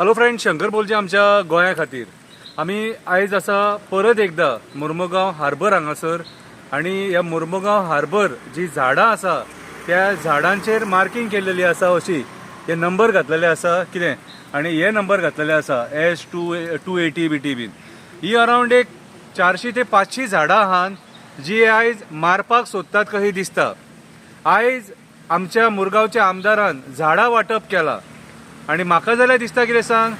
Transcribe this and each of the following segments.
Hello friend, Shankar बोलचे आमच्या गोंया खातीर आमी आयज आसा परत एकदा मुर्मुगांव हार्बर हांगासर आणि ह्या मुर्मुगांव हार्बर जी झाडां आसा त्या झाडांचेर मार्किंग केलेली आसा, अशी हे नंबर घातलेले आसा कितें आणि हे नंबर घातलेले आसा S280 BT बीन. ही अरावंड एक 400 ते 500 झाडां आहात जी आयज मारपाक सोदतात कशी दिसता. आयज आमच्या मुरगांवच्या आमदारान झाडां वाटप केला आणि म्हाका जाल्यार दिसता कितें सांग,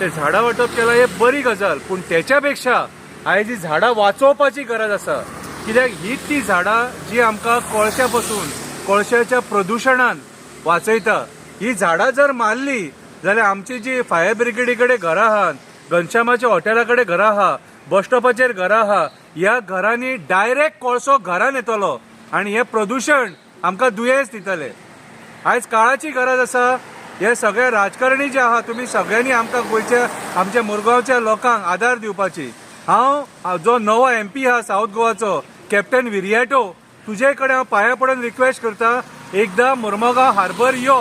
ते झाडां वाटप केला हे बरी गजाल, पूण त्याच्या पेक्षा आयज ही झाडां वाचोवपाची गरज आसा. कित्याक हीच ती झाडां जी आमकां कोळशा पासून कोळशाच्या प्रदुशणान वाचयता. ही झाडां जर मारली जाल्यार आमची जी फायर ब्रिगेडी कडेन घरां आहात, घनश्यामाच्या हॉटेला कडेन घरां आहा, बस स्टॉपाचेर घरां आहा, ह्या घरांनी डायरेक्ट कोळसो घरान येतलो आणि हे प्रदूषण आमकां दुयेंस दितले. आयज काळाची गरज आसा. हे सगळे राजकारणी जे आहात तुमी सगळ्यांनी आमकां गोंयच्या आमच्या मुरगांवच्या लोकांक आदार दिवपाची. हांव जो नवो MP आहा साऊथ गोवाचो कॅप्टन विरियाटो, तुजे कडेन हांव पांया पडून रिक्वेस्ट करता, एकदा मुर्मुगांव हार्बर यो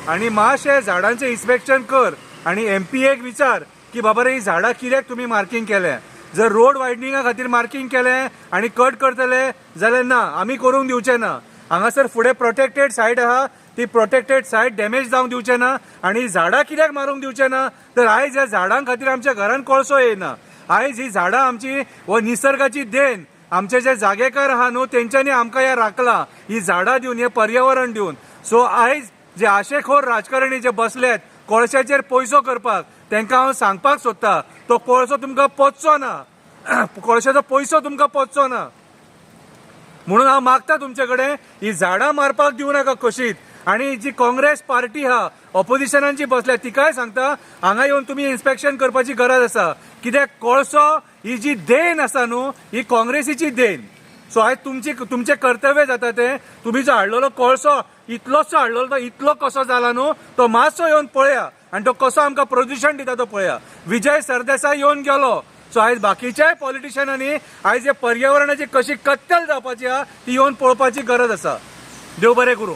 आणि मातशें झाडांचें इन्स्पेक्शन कर आणि MPक विचार की बाबा रे ही झाडां कित्याक तुमी मार्किंग केलें. जर रोड वायडनिंगा खातीर मार्किंग केलें आणि कट करतले जाल्यार ना, आमी करूंक दिवचे ना. हांगासर फुडें प्रोटेक्टेड सायट आहा, ती प्रोटेक्टेड सायट डॅमेज जावंक दिवचे ना आणि झाडां कित्याक मारूंक दिवचे ना, तर आयज ह्या झाडां खातीर आमच्या घरान कोळसो येयना. आयज ही झाडां आमची व निसर्गाची देण, आमचे जे जागेकार आहा न्हू तेंच्यांनी आमकां हे राखला, ही झाडां दिवन हे पर्यावरण दिवन. सो आयज जे आशेखोर राजकारणी जे बसल्यात कोळशाचेर पयसो करपाक, तांकां हांव सांगपाक सोदता, तो कोळसो तुमकां पचचो ना, कोळशाचो पयसो तुमकां पचचो ना. म्हणून हांव मागता तुमचे कडेन ही झाडां मारपाक दिवं नाका कशीच. आणि जी काँग्रेस पार्टी आहा ऑपोजिशनान जी बसल्या तिकाय सांगता, हांगा येवन तुमी इन्स्पेक्शन करपाची गरज आसा. कित्याक कोळसो ही जी देण आसा न्हू, ही काँग्रेसीची देण. सो आयज तुमचे कर्तव्य जाता ते, तुम्ही जो हाडलेलो कोळसो इतलोसो हाडलेलो तो इतलो कसो जाला न्हू, तो मातसो येवन पळया आणि तो कसो आमकां प्रदूषण दिता तो पळया. विजय सरदेसाय येवन गेलो. सो आयज बाकीच्याय पॉलिटिशियनांनी आयज हे पर्यावरणाची कशी कत्तल जावपाची आहा ती येवन पळोवपाची गरज आसा. देव बरें करूं.